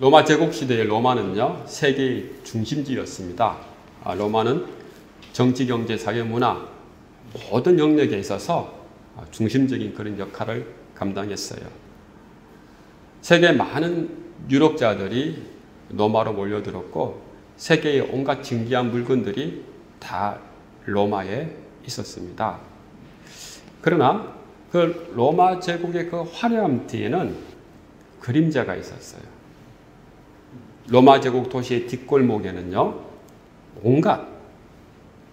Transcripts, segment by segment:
로마 제국 시대의 로마는요, 세계의 중심지였습니다. 로마는 정치, 경제, 사회, 문화 모든 영역에 있어서 중심적인 그런 역할을 감당했어요. 세계 많은 유럽자들이 로마로 몰려들었고 세계의 온갖 신기한 물건들이 다 로마에 있었습니다. 그러나 그 로마 제국의 그 화려함 뒤에는 그림자가 있었어요. 로마 제국 도시의 뒷골목에는요, 온갖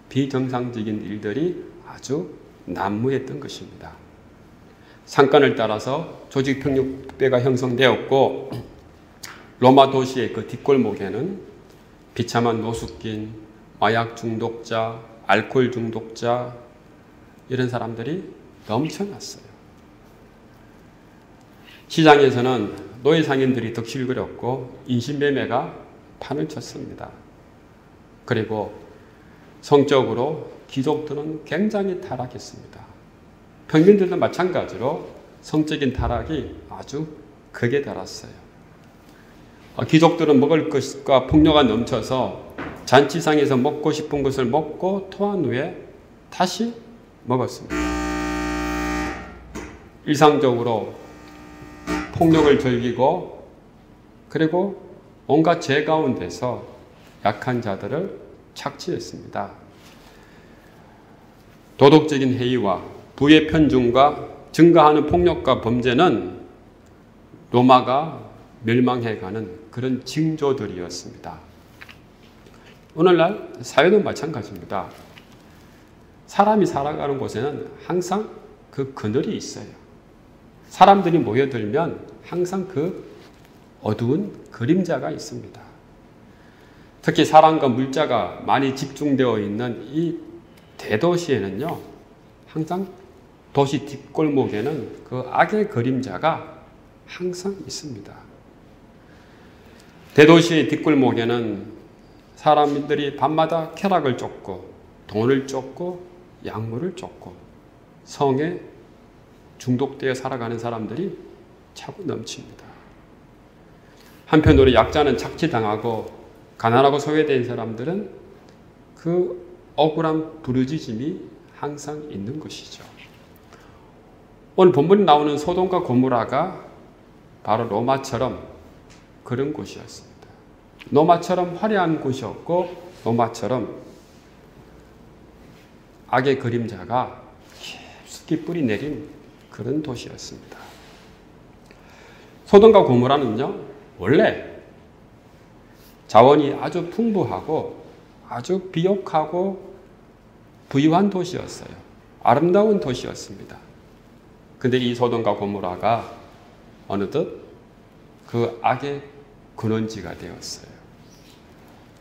비정상적인 일들이 아주 난무했던 것입니다. 상권을 따라서 조직폭력배가 형성되었고 로마 도시의 그 뒷골목에는 비참한 노숙인, 마약 중독자, 알코올 중독자 이런 사람들이 넘쳐났어요. 시장에서는 노예 상인들이 덕실을 그렸고 인신매매가 판을 쳤습니다. 그리고 성적으로 귀족들은 굉장히 타락했습니다. 평민들도 마찬가지로 성적인 타락이 아주 극에 달했어요. 귀족들은 먹을 것과 풍요가 넘쳐서 잔치상에서 먹고 싶은 것을 먹고 토한 후에 다시 먹었습니다. 일상적으로 폭력을 즐기고 그리고 온갖 죄 가운데서 약한 자들을 착취했습니다. 도덕적인 해이와 부의 편중과 증가하는 폭력과 범죄는 로마가 멸망해가는 그런 징조들이었습니다. 오늘날 사회도 마찬가지입니다. 사람이 살아가는 곳에는 항상 그 그늘이 있어요. 사람들이 모여들면 항상 그 어두운 그림자가 있습니다. 특히 사람과 물자가 많이 집중되어 있는 이 대도시에는요, 항상 도시 뒷골목에는 그 악의 그림자가 항상 있습니다. 대도시의 뒷골목에는 사람들이 밤마다 쾌락을 쫓고 돈을 쫓고 약물을 쫓고 성에 중독되어 살아가는 사람들이 차고 넘칩니다. 한편으로 약자는 착취당하고 가난하고 소외된 사람들은 그 억울한 부르짖음이 항상 있는 것이죠. 오늘 본문에 나오는 소돔과 고모라가 바로 로마처럼 그런 곳이었습니다. 로마처럼 화려한 곳이었고 로마처럼 악의 그림자가 깊숙이 뿌리 내린 그런 도시였습니다. 소돔과 고모라는요, 원래 자원이 아주 풍부하고 아주 비옥하고 부유한 도시였어요. 아름다운 도시였습니다. 근데 이 소돔과 고모라가 어느덧 그 악의 근원지가 되었어요.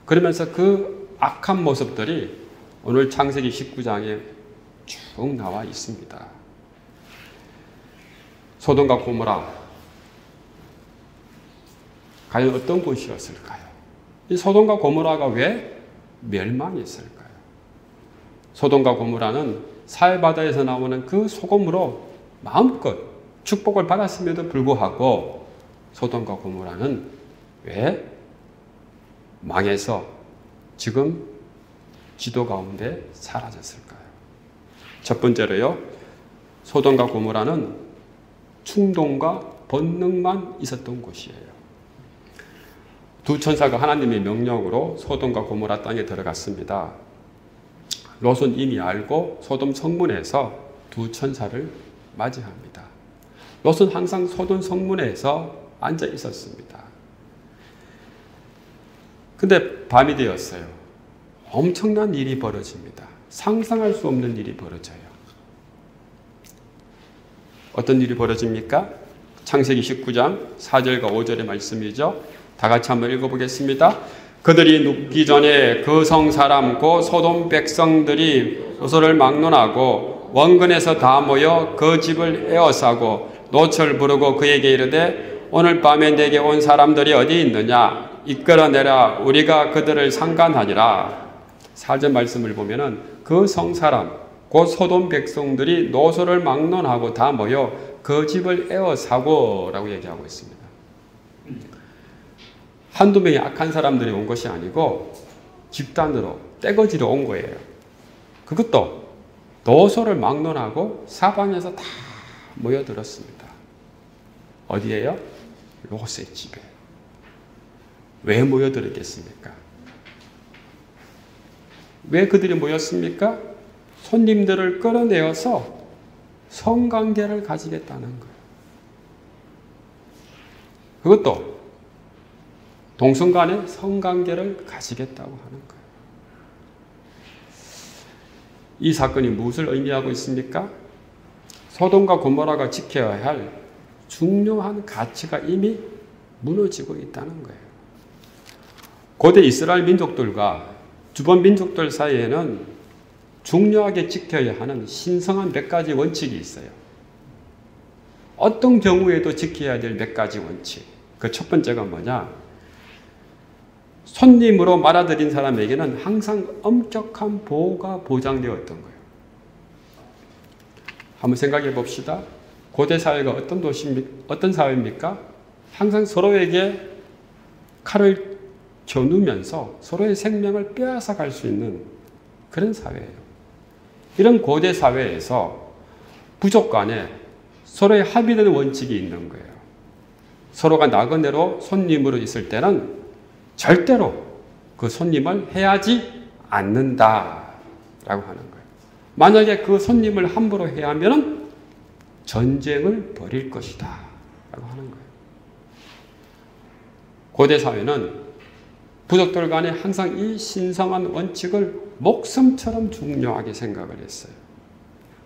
그러면서 그 악한 모습들이 오늘 창세기 19장에 쭉 나와 있습니다. 소돔과 고모라, 과연 어떤 곳이었을까요? 이 소돔과 고모라가 왜 멸망했을까요? 소돔과 고모라는 사해바다에서 나오는 그 소금으로 마음껏 축복을 받았음에도 불구하고 소돔과 고모라는 왜 망해서 지금 지도 가운데 사라졌을까요? 첫 번째로요, 소돔과 고모라는 충동과 본능만 있었던 곳이에요. 두 천사가 하나님의 명령으로 소돔과 고모라 땅에 들어갔습니다. 롯은 이미 알고 소돔 성문에서 두 천사를 맞이합니다. 롯은 항상 소돔 성문에서 앉아 있었습니다. 근데 밤이 되었어요. 엄청난 일이 벌어집니다. 상상할 수 없는 일이 벌어져요. 어떤 일이 벌어집니까? 창세기 19장 4절과 5절의 말씀이죠. 다 같이 한번 읽어보겠습니다. 그들이 눕기 전에 그 성 사람 곧 소돔 백성들이 롯을 막론하고 원근에서 다 모여 그 집을 에워싸고 롯을 부르고 그에게 이르되 오늘 밤에 내게 온 사람들이 어디 있느냐? 이끌어내라. 우리가 그들을 상관하니라. 4절 말씀을 보면은 그 성 사람 곧 소돔 백성들이 롯을 막론하고 다 모여 그 집을 에워싸고라고 얘기하고 있습니다. 한두 명의 악한 사람들이 온 것이 아니고 집단으로 떼거지로 온 거예요. 그것도 노소를 막론하고 사방에서 다 모여들었습니다. 어디에요? 롯의 집에. 왜 모여들었겠습니까? 왜 그들이 모였습니까? 손님들을 끌어내어서 성관계를 가지겠다는 거예요. 그것도 동성 간의 성관계를 가지겠다고 하는 거예요. 이 사건이 무엇을 의미하고 있습니까? 소돔과 고모라가 지켜야 할 중요한 가치가 이미 무너지고 있다는 거예요. 고대 이스라엘 민족들과 주변 민족들 사이에는 중요하게 지켜야 하는 신성한 몇 가지 원칙이 있어요. 어떤 경우에도 지켜야 될 몇 가지 원칙. 그 첫 번째가 뭐냐? 손님으로 말아들인 사람에게는 항상 엄격한 보호가 보장되었던 거예요. 한번 생각해 봅시다. 고대 사회가 어떤 사회입니까? 항상 서로에게 칼을 겨누면서 서로의 생명을 빼앗아 갈 수 있는 그런 사회예요. 이런 고대 사회에서 부족 간에 서로의 합의되는 원칙이 있는 거예요. 서로가 나그네로 손님으로 있을 때는 절대로 그 손님을 해하지 않는다라고 하는 거예요. 만약에 그 손님을 함부로 해하면 전쟁을 벌일 것이다 라고 하는 거예요. 고대 사회는 부족들 간에 항상 이 신성한 원칙을 목숨처럼 중요하게 생각을 했어요.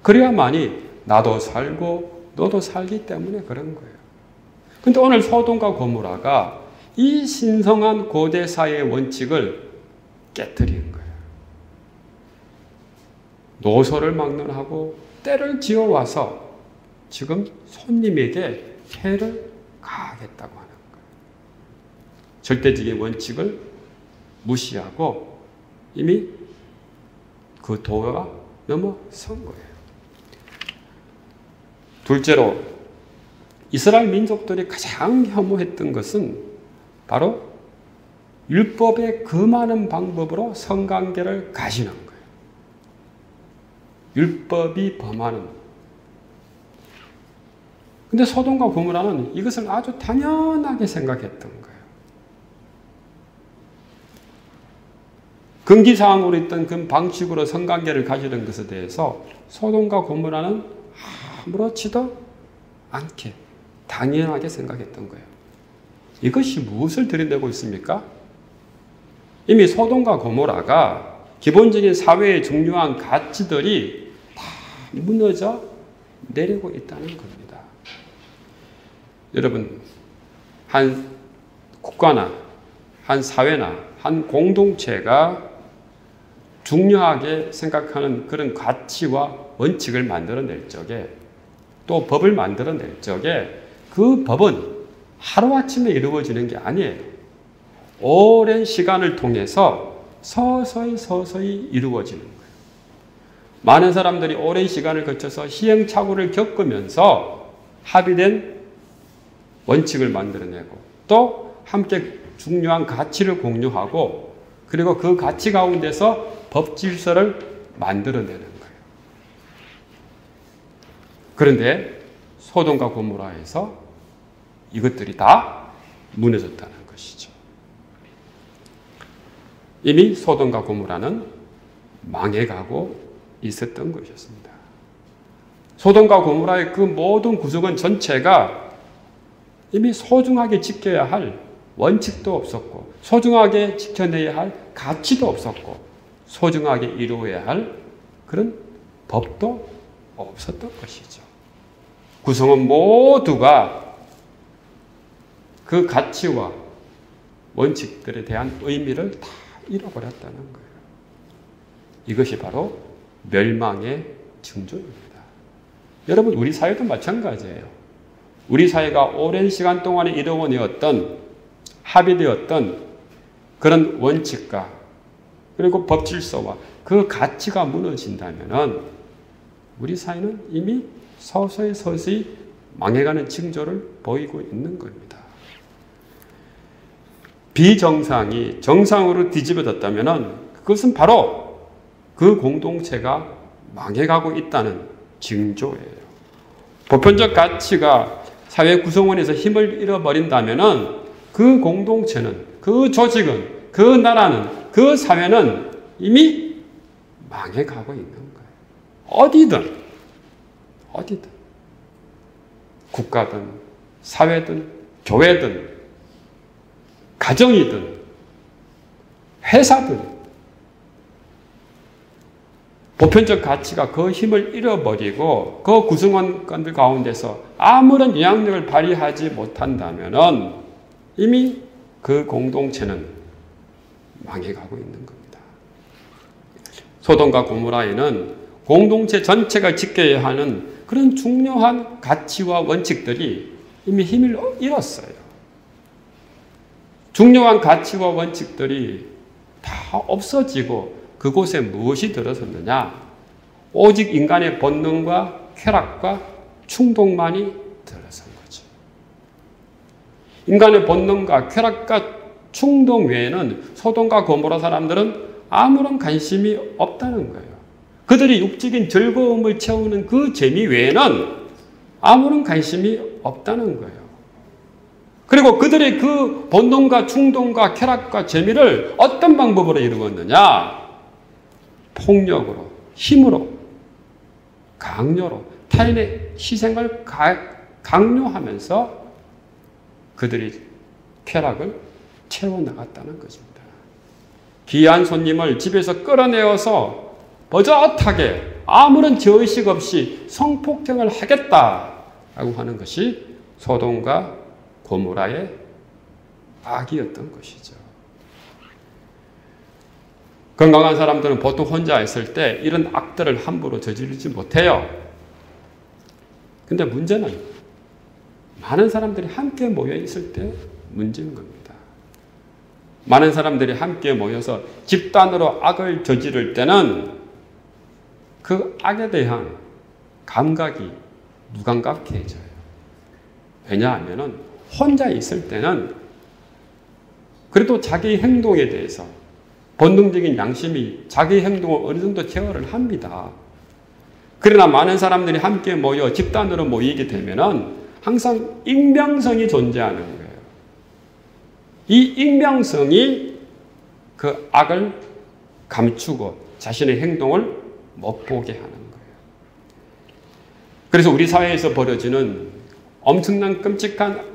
그래야만이 나도 살고 너도 살기 때문에 그런 거예요. 근데 오늘 소돔과 고모라가 이 신성한 고대 사회의 원칙을 깨뜨리는 거예요. 노소를 막론하고 때를 지어와서 지금 손님에게 해를 가하겠다고 하는 거예요. 절대적인 원칙을 무시하고 이미 그 도가 넘어선 거예요. 둘째로 이스라엘 민족들이 가장 혐오했던 것은 바로 율법에 금하는 방법으로 성관계를 가지는 거예요. 율법이 범하는. 근데 소돔과 고모라는 이것을 아주 당연하게 생각했던 거예요. 금기사항으로 있던 그 방식으로 성관계를 가지는 것에 대해서 소돔과 고모라는 아무렇지도 않게 당연하게 생각했던 거예요. 이것이 무엇을 들여내고 있습니까? 이미 소돔과 고모라가 기본적인 사회의 중요한 가치들이 다 무너져 내리고 있다는 겁니다. 여러분, 한 국가나 한 사회나 한 공동체가 중요하게 생각하는 그런 가치와 원칙을 만들어낼 적에 또 법을 만들어낼 적에 그 법은 하루아침에 이루어지는 게 아니에요. 오랜 시간을 통해서 서서히 이루어지는 거예요. 많은 사람들이 오랜 시간을 거쳐서 시행착오를 겪으면서 합의된 원칙을 만들어내고 또 함께 중요한 가치를 공유하고 그리고 그 가치 가운데서 법 질서를 만들어내는 거예요. 그런데 소돔과 고모라에서 이것들이 다 무너졌다는 것이죠. 이미 소돔과 고모라는 망해가고 있었던 것이었습니다. 소돔과 고모라의 그 모든 구성원 전체가 이미 소중하게 지켜야 할 원칙도 없었고 소중하게 지켜내야 할 가치도 없었고 소중하게 이루어야 할 그런 법도 없었던 것이죠. 구성원 모두가 그 가치와 원칙들에 대한 의미를 다 잃어버렸다는 거예요. 이것이 바로 멸망의 징조입니다. 여러분, 우리 사회도 마찬가지예요. 우리 사회가 오랜 시간 동안에 이루어내었던 합의되었던 그런 원칙과 그리고 법 질서와 그 가치가 무너진다면 우리 사회는 이미 서서히 망해가는 징조를 보이고 있는 겁니다. 비정상이 정상으로 뒤집어졌다면 그것은 바로 그 공동체가 망해가고 있다는 징조예요. 보편적 가치가 사회 구성원에서 힘을 잃어버린다면 그 공동체는, 그 조직은, 그 나라는, 그 사회는 이미 망해가고 있는 거예요. 어디든. 국가든, 사회든, 교회든, 가정이든, 회사든, 보편적 가치가 그 힘을 잃어버리고 그 구성원들 가운데서 아무런 영향력을 발휘하지 못한다면 이미 그 공동체는 망해가고 있는 겁니다. 소돔과 고모라에는 공동체 전체가 지켜야 하는 그런 중요한 가치와 원칙들이 이미 힘을 잃었어요. 중요한 가치와 원칙들이 다 없어지고 그곳에 무엇이 들어섰느냐? 오직 인간의 본능과 쾌락과 충동만이 들어선 거죠. 인간의 본능과 쾌락과 충동 외에는 소돔과 고모라 사람들은 아무런 관심이 없다는 거예요. 그들이 육적인 즐거움을 채우는 그 재미 외에는 아무런 관심이 없다는 거예요. 그리고 그들의 그 본능과 충동과 쾌락과 재미를 어떤 방법으로 이루었느냐? 폭력으로, 힘으로, 강요로, 타인의 희생을 강요하면서 그들이 쾌락을 채워나갔다는 것입니다. 귀한 손님을 집에서 끌어내어서 버젓하게 아무런 죄의식 없이 성폭행을 하겠다라고 하는 것이 소돔과 고모라의 악이었던 것이죠. 건강한 사람들은 보통 혼자 있을 때 이런 악들을 함부로 저지르지 못해요. 근데 문제는 많은 사람들이 함께 모여 있을 때 문제인 겁니다. 많은 사람들이 함께 모여서 집단으로 악을 저지를 때는 그 악에 대한 감각이 무감각해져요. 왜냐하면 혼자 있을 때는 그래도 자기 행동에 대해서 본능적인 양심이 자기 행동을 어느 정도 제어를 합니다. 그러나 많은 사람들이 함께 모여 집단으로 모이게 되면은 항상 익명성이 존재하는 거예요. 이 익명성이 그 악을 감추고 자신의 행동을 못 보게 하는 거예요. 그래서 우리 사회에서 벌어지는 엄청난 끔찍한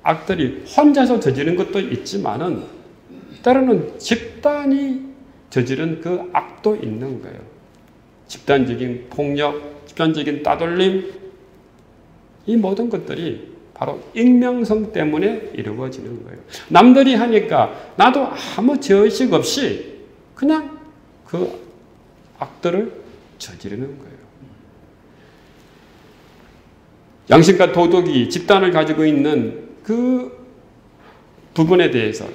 악들이 혼자서 저지른 것도 있지만은 때로는 집단이 저지른 그 악도 있는 거예요. 집단적인 폭력, 집단적인 따돌림, 이 모든 것들이 바로 익명성 때문에 이루어지는 거예요. 남들이 하니까 나도 아무 죄의식 없이 그냥 그 악들을 저지르는 거예요. 양심과 도덕이 집단을 가지고 있는 그 부분에 대해서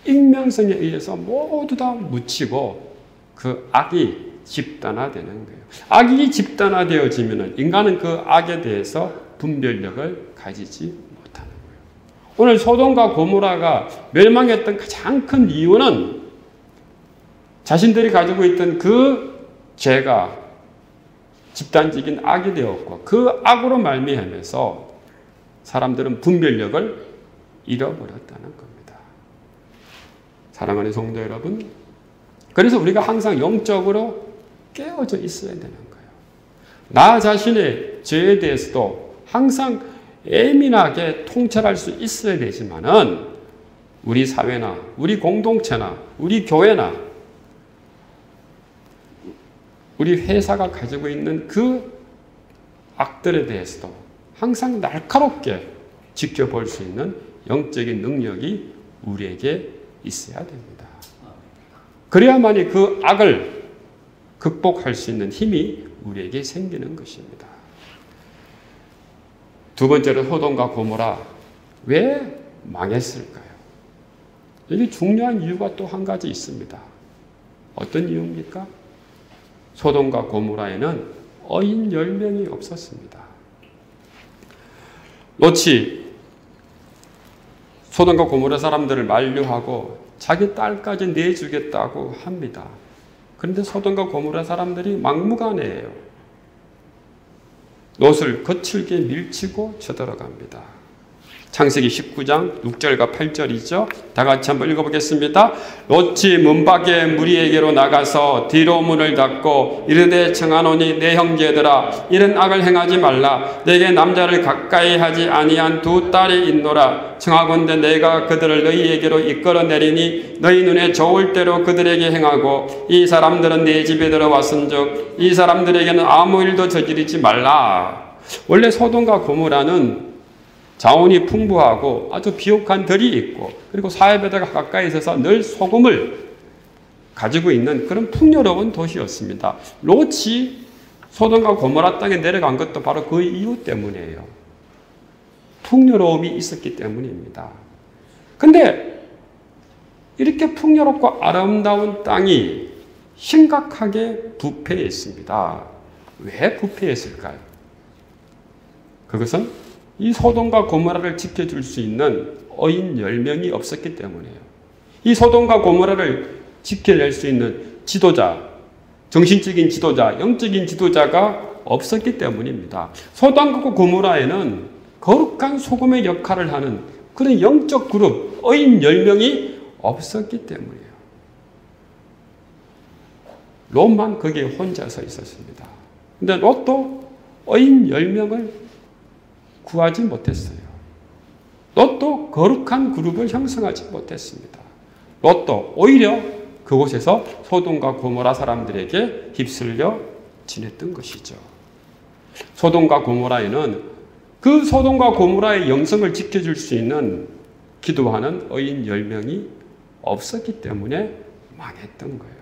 익명성에 의해서 모두 다 묻히고 그 악이 집단화되는 거예요. 악이 집단화되어지면 인간은 그 악에 대해서 분별력을 가지지 못하는 거예요. 오늘 소돔과 고모라가 멸망했던 가장 큰 이유는 자신들이 가지고 있던 그 죄가 집단적인 악이 되었고 그 악으로 말미암아서 사람들은 분별력을 잃어버렸다는 겁니다. 사랑하는 성도 여러분, 그래서 우리가 항상 영적으로 깨어져 있어야 되는 거예요. 나 자신의 죄에 대해서도 항상 예민하게 통찰할 수 있어야 되지만은 우리 사회나 우리 공동체나 우리 교회나 우리 회사가 가지고 있는 그 악들에 대해서도 항상 날카롭게 지켜볼 수 있는 영적인 능력이 우리에게 있어야 됩니다. 그래야만이 그 악을 극복할 수 있는 힘이 우리에게 생기는 것입니다. 두 번째로 소돔과 고모라 왜 망했을까요? 여기 중요한 이유가 또 한 가지 있습니다. 어떤 이유입니까? 소돔과 고모라에는 어인 10명이 없었습니다. 롯이 소돔과 고모라 사람들을 만류하고 자기 딸까지 내주겠다고 합니다. 그런데 소돔과 고모라 사람들이 막무가내예요. 롯을 거칠게 밀치고 쳐들어갑니다. 창세기 19장 6절과 8절이죠. 다 같이 한번 읽어보겠습니다. 롯이 문밖에 무리에게로 나가서 뒤로 문을 닫고 이르되 청하노니 내 형제들아 이런 악을 행하지 말라. 내게 남자를 가까이 하지 아니한 두 딸이 있노라. 청하건대 내가 그들을 너희에게로 이끌어내리니 너희 눈에 좋을 대로 그들에게 행하고 이 사람들은 내 집에 들어왔은즉 이 사람들에게는 아무 일도 저지르지 말라. 원래 소돔과 고모라는 자원이 풍부하고 아주 비옥한 들이 있고 그리고 사해바다가 가까이 있어서 늘 소금을 가지고 있는 그런 풍요로운 도시였습니다. 롯이 소돔과 고모라 땅에 내려간 것도 바로 그 이유 때문이에요. 풍요로움이 있었기 때문입니다. 근데 이렇게 풍요롭고 아름다운 땅이 심각하게 부패했습니다. 왜 부패했을까요? 그것은 이 소돔과 고모라를 지켜줄 수 있는 어인 10명이 없었기 때문이에요. 이 소돔과 고모라를 지켜낼 수 있는 지도자, 정신적인 지도자, 영적인 지도자가 없었기 때문입니다. 소돔과 고모라에는 거룩한 소금의 역할을 하는 그런 영적 그룹, 어인 10명이 없었기 때문이에요. 롯만 거기에 혼자서 있었습니다. 근데 롯도 어인 10명을 구하지 못했어요. 롯도 거룩한 그룹을 형성하지 못했습니다. 롯도 오히려 그곳에서 소돔과 고모라 사람들에게 휩쓸려 지냈던 것이죠. 소돔과 고모라에는 그 소돔과 고모라의 영성을 지켜줄 수 있는 기도하는 어인 10명이 없었기 때문에 망했던 거예요.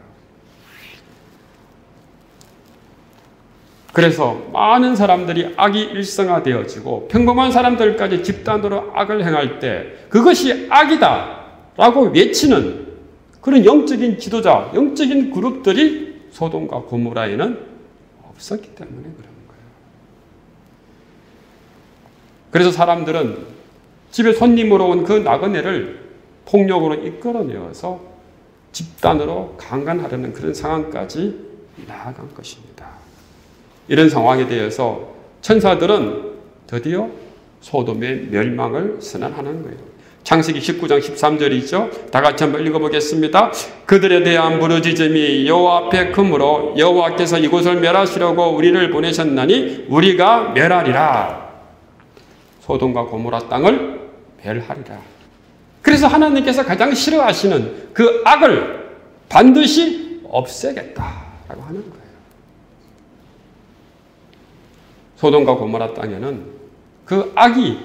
그래서 많은 사람들이 악이 일상화되어지고 평범한 사람들까지 집단으로 악을 행할 때 그것이 악이다 라고 외치는 그런 영적인 지도자, 영적인 그룹들이 소돔과 고모라에는 없었기 때문에 그런 거예요. 그래서 사람들은 집에 손님으로 온 그 나그네를 폭력으로 이끌어내어서 집단으로 강간하려는 그런 상황까지 나아간 것입니다. 이런 상황에 대해서 천사들은 드디어 소돔의 멸망을 선언하는 거예요. 창세기 19장 13절이죠. 다 같이 한번 읽어보겠습니다. 그들에 대한 부르짖음이 여호와 앞에 크므로 여호와께서 이곳을 멸하시려고 우리를 보내셨나니 우리가 멸하리라. 소돔과 고모라 땅을 멸하리라. 그래서 하나님께서 가장 싫어하시는 그 악을 반드시 없애겠다라고 하는 거예요. 소돔과 고모라 땅에는 그 악이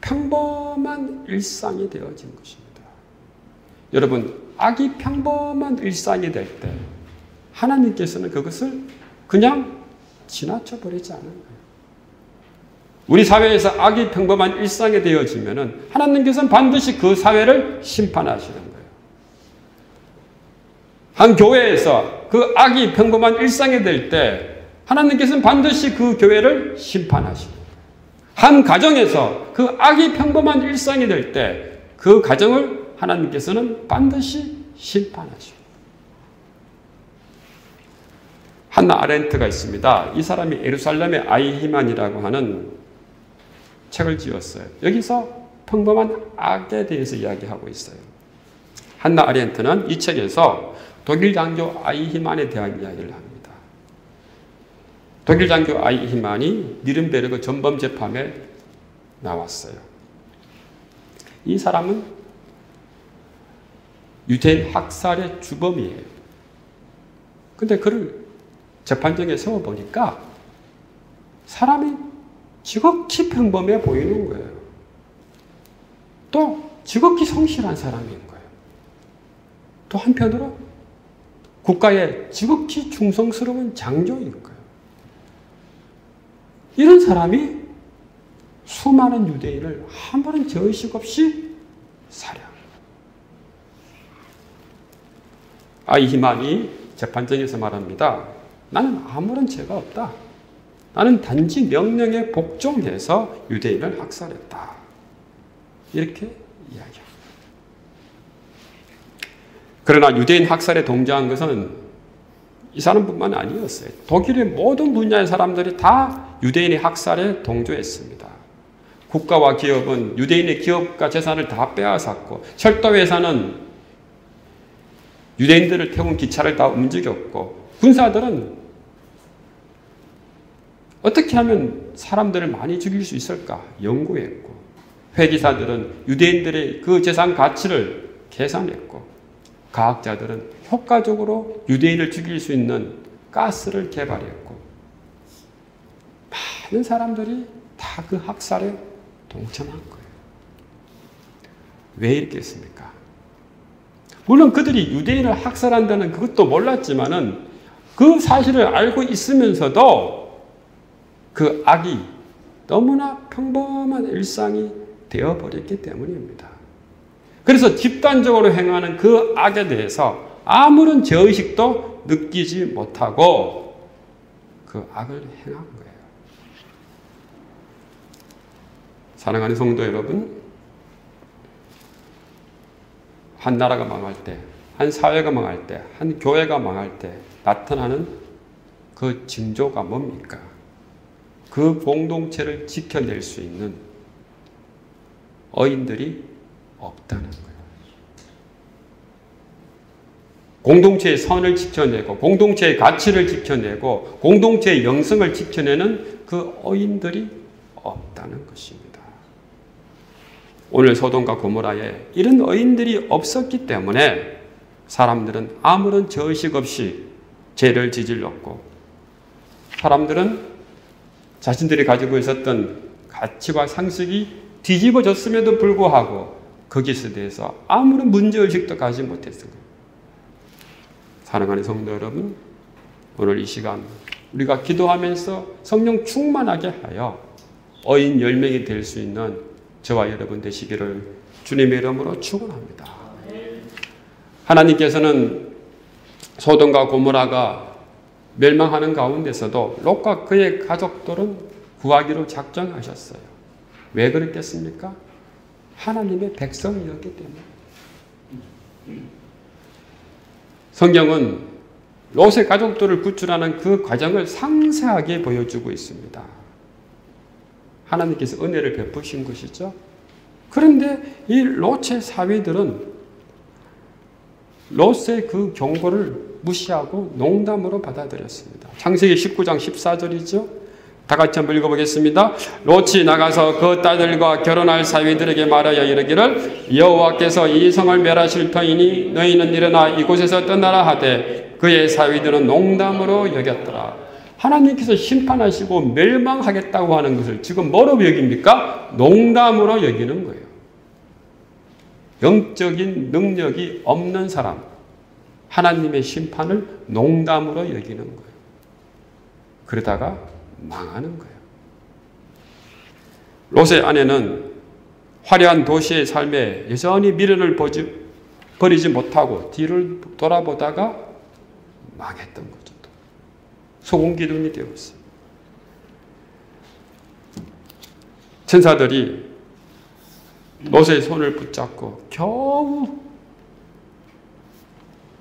평범한 일상이 되어진 것입니다. 여러분, 악이 평범한 일상이 될 때 하나님께서는 그것을 그냥 지나쳐 버리지 않은 거예요. 우리 사회에서 악이 평범한 일상이 되어지면 하나님께서는 반드시 그 사회를 심판하시는 거예요. 한 교회에서 그 악이 평범한 일상이 될 때 하나님께서는 반드시 그 교회를 심판하시고 한 가정에서 그 악이 평범한 일상이 될 때 그 가정을 하나님께서는 반드시 심판하시고 한나 아렌트가 있습니다. 이 사람이 예루살렘의 아이히만이라고 하는 책을 지었어요. 여기서 평범한 악에 대해서 이야기하고 있어요. 한나 아렌트는 이 책에서 독일 장교 아이히만에 대한 이야기를 합니다. 독일 장교 아이히만이 니른베르크 전범 재판에 나왔어요. 이 사람은 유대인 학살의 주범이에요. 근데 그를 재판정에 세워보니까 사람이 지극히 평범해 보이는 거예요. 또 지극히 성실한 사람인 거예요. 또 한편으로 국가에 지극히 충성스러운 장교인 거예요. 이런 사람이 수많은 유대인을 한 번은 죄의식 없이 살해한 거예요. 아이히만이 재판정에서 말합니다. 나는 아무런 죄가 없다. 나는 단지 명령에 복종해서 유대인을 학살했다. 이렇게 이야기합니다. 그러나 유대인 학살에 동조한 것은 이 사람뿐만 아니었어요. 독일의 모든 분야의 사람들이 다 유대인의 학살에 동조했습니다. 국가와 기업은 유대인의 기업과 재산을 다 빼앗았고, 철도회사는 유대인들을 태운 기차를 다 움직였고, 군사들은 어떻게 하면 사람들을 많이 죽일 수 있을까 연구했고, 회계사들은 유대인들의 그 재산 가치를 계산했고, 과학자들은 효과적으로 유대인을 죽일 수 있는 가스를 개발했고, 많은 사람들이 다 그 학살에 동참한 거예요. 왜 이렇게 했습니까? 물론 그들이 유대인을 학살한다는 그것도 몰랐지만은 그 사실을 알고 있으면서도 그 악이 너무나 평범한 일상이 되어버렸기 때문입니다. 그래서 집단적으로 행하는 그 악에 대해서 아무런 죄의식도 느끼지 못하고 그 악을 행한 거예요. 사랑하는 성도 여러분, 한 나라가 망할 때, 한 사회가 망할 때, 한 교회가 망할 때 나타나는 그 징조가 뭡니까? 그 공동체를 지켜낼 수 있는 어인들이 없다는 거예요. 공동체의 선을 지켜내고, 공동체의 가치를 지켜내고, 공동체의 영성을 지켜내는 그 어인들이 없다는 것입니다. 오늘 소돔과 고모라에 이런 어인들이 없었기 때문에 사람들은 아무런 죄의식 없이 죄를 저질렀고, 사람들은 자신들이 가지고 있었던 가치와 상식이 뒤집어졌음에도 불구하고 거기에 대해서 아무런 문제의식도 가지 못했습니다. 사랑하는 성도 여러분, 오늘 이 시간 우리가 기도하면서 성령 충만하게 하여 어인 10명이 될 수 있는 저와 여러분 되시기를 주님의 이름으로 축원합니다. 하나님께서는 소돔과 고모라가 멸망하는 가운데서도 롯과 그의 가족들은 구하기로 작정하셨어요. 왜 그랬겠습니까? 하나님의 백성이었기 때문에. 성경은 롯의 가족들을 구출하는 그 과정을 상세하게 보여주고 있습니다. 하나님께서 은혜를 베푸신 것이죠. 그런데 이 롯의 사위들은 롯의 그 경고를 무시하고 농담으로 받아들였습니다. 창세기 19장 14절이죠. 다 같이 한번 읽어보겠습니다. 롯이 나가서 그 딸들과 결혼할 사위들에게 말하여 이르기를 여호와께서 이 성을 멸하실 터이니 너희는 일어나 이곳에서 떠나라 하되 그의 사위들은 농담으로 여겼더라. 하나님께서 심판하시고 멸망하겠다고 하는 것을 지금 뭐로 여깁니까? 농담으로 여기는 거예요. 영적인 능력이 없는 사람, 하나님의 심판을 농담으로 여기는 거예요. 그러다가 망하는 거예요. 롯의 아내는 화려한 도시의 삶에 여전히 미련을 버리지 못하고 뒤를 돌아보다가 망했던 거죠. 소금기둥이 되었어요. 천사들이 롯의 손을 붙잡고 겨우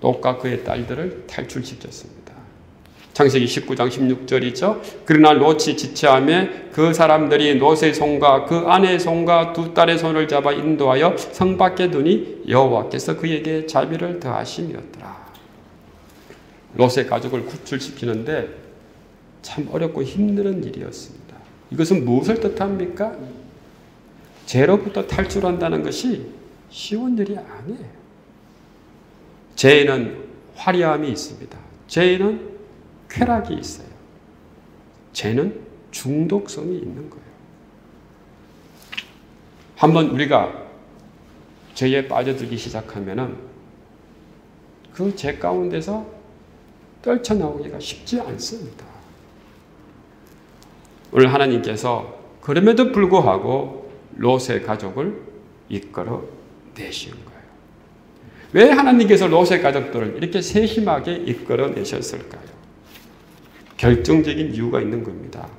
롯과 그의 딸들을 탈출시켰습니다. 창세기 19장 16절이죠. 그러나 롯이 지체하며 그 사람들이 롯의 손과 그 아내의 손과 두 딸의 손을 잡아 인도하여 성 밖에 두니 여호와께서 그에게 자비를 더하심이었더라. 롯의 가족을 구출시키는데 참 어렵고 힘든 일이었습니다. 이것은 무엇을 뜻합니까? 죄로부터 탈출한다는 것이 쉬운 일이 아니에요. 죄에는 화려함이 있습니다. 죄에는 쾌락이 있어요. 죄는 중독성이 있는 거예요. 한번 우리가 죄에 빠져들기 시작하면은 그 죄 가운데서 떨쳐나오기가 쉽지 않습니다. 오늘 하나님께서 그럼에도 불구하고 롯의 가족을 이끌어 내신 거예요. 왜 하나님께서 롯의 가족들을 이렇게 세심하게 이끌어 내셨을까요? 결정적인 이유가 있는 겁니다.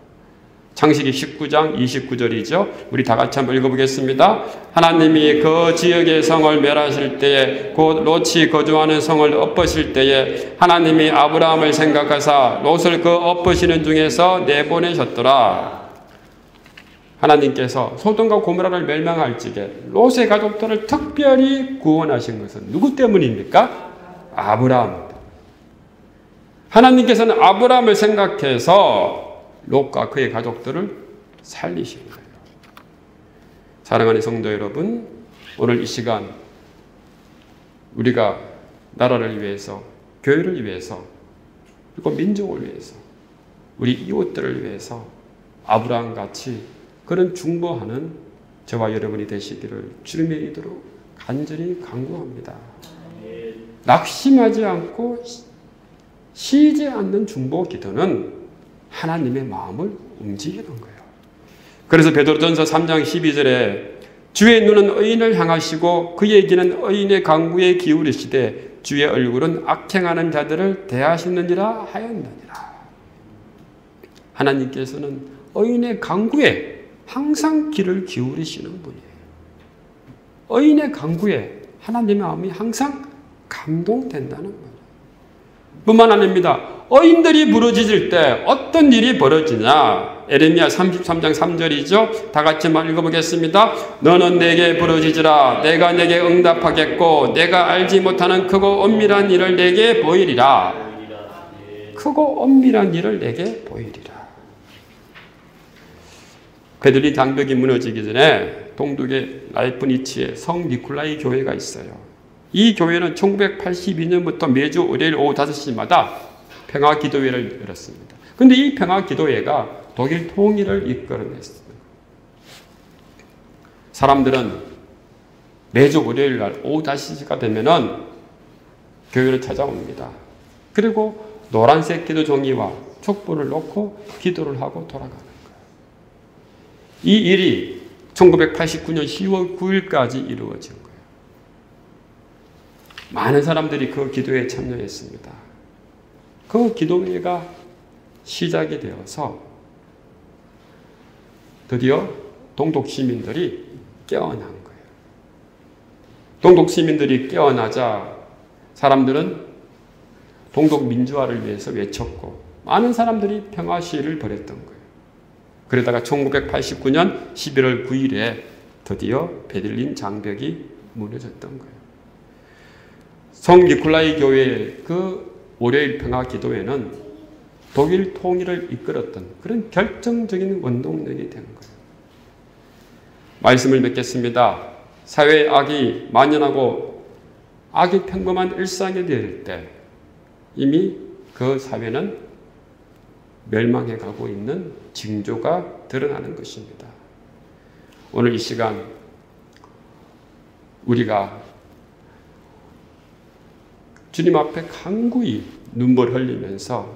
창세기 19장 29절이죠. 우리 다 같이 한번 읽어보겠습니다. 하나님이 그 지역의 성을 멸하실 때에 곧 롯이 거주하는 성을 엎으실 때에 하나님이 아브라함을 생각하사 롯을 그 엎으시는 중에서 내보내셨더라. 하나님께서 소돔과 고모라를 멸망할 적에 롯의 가족들을 특별히 구원하신 것은 누구 때문입니까? 아브라함. 하나님께서는 아브라함을 생각해서 롯과 그의 가족들을 살리신 거예요. 사랑하는 성도 여러분, 오늘 이 시간 우리가 나라를 위해서, 교회를 위해서, 그리고 민족을 위해서, 우리 이웃들을 위해서 아브라함같이 그런 중보하는 저와 여러분이 되시기를 주님의 이름으로 간절히 간구합니다. 낙심하지 않고 쉬지 않는 중보 기도는 하나님의 마음을 움직이는 거예요. 그래서 베드로전서 3장 12절에 주의 눈은 의인을 향하시고 그의 귀는 의인의 간구에 기울이시되 주의 얼굴은 악행하는 자들을 대하시느니라 하였느니라. 하나님께서는 의인의 간구에 항상 귀를 기울이시는 분이에요. 의인의 간구에 하나님의 마음이 항상 감동된다는 거예요. 뿐만 아닙니다. 의인들이 부르짖을 때 어떤 일이 벌어지냐? 에레미야 33장 3절이죠. 다 같이 한번 읽어보겠습니다. 너는 내게 부르짖으라. 내가 내게 응답하겠고 내가 알지 못하는 크고 엄밀한 일을 내게 보이리라. 크고 엄밀한 일을 내게 보이리라. 베들린 장벽이 무너지기 전에 동독의 라이프니츠에 성 니콜라이 교회가 있어요. 이 교회는 1982년부터 매주 월요일 오후 5시마다 평화 기도회를 열었습니다. 그런데 이 평화 기도회가 독일 통일을 이끌어냈습니다. 사람들은 매주 월요일 날 오후 5시가 되면은 교회를 찾아옵니다. 그리고 노란색 기도 종이와 촛불을 놓고 기도를 하고 돌아가는 거예요. 이 일이 1989년 10월 9일까지 이루어진 거예요. 많은 사람들이 그 기도에 참여했습니다. 그 기도회가 시작이 되어서 드디어 동독 시민들이 깨어난 거예요. 동독 시민들이 깨어나자 사람들은 동독 민주화를 위해서 외쳤고 많은 사람들이 평화 시위를 벌였던 거예요. 그러다가 1989년 11월 9일에 드디어 베들린 장벽이 무너졌던 거예요. 성 니콜라이 교회의 그 월요일 평화 기도회는 독일 통일을 이끌었던 그런 결정적인 원동력이 된 거예요. 말씀을 맺겠습니다. 사회의 악이 만연하고 악이 평범한 일상이 될 때 이미 그 사회는 멸망해 가고 있는 징조가 드러나는 것입니다. 오늘 이 시간 우리가 주님 앞에 간구히 눈물 흘리면서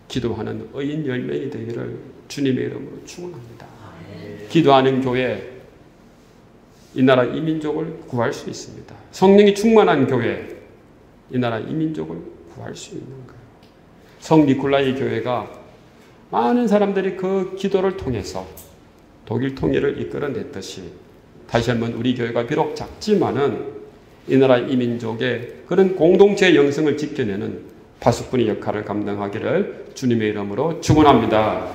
기도하는 의인 10명이 되기를 주님의 이름으로 축원합니다. 기도하는 교회, 이 나라 이민족을 구할 수 있습니다. 성령이 충만한 교회, 이 나라 이민족을 구할 수 있는 거예요. 성 니콜라이 교회가 많은 사람들이 그 기도를 통해서 독일 통일을 이끌어냈듯이 다시 한번 우리 교회가 비록 작지만은 이 나라 이민족의 그런 공동체의 영성을 지켜내는 파수꾼의 역할을 감당하기를 주님의 이름으로 축원합니다.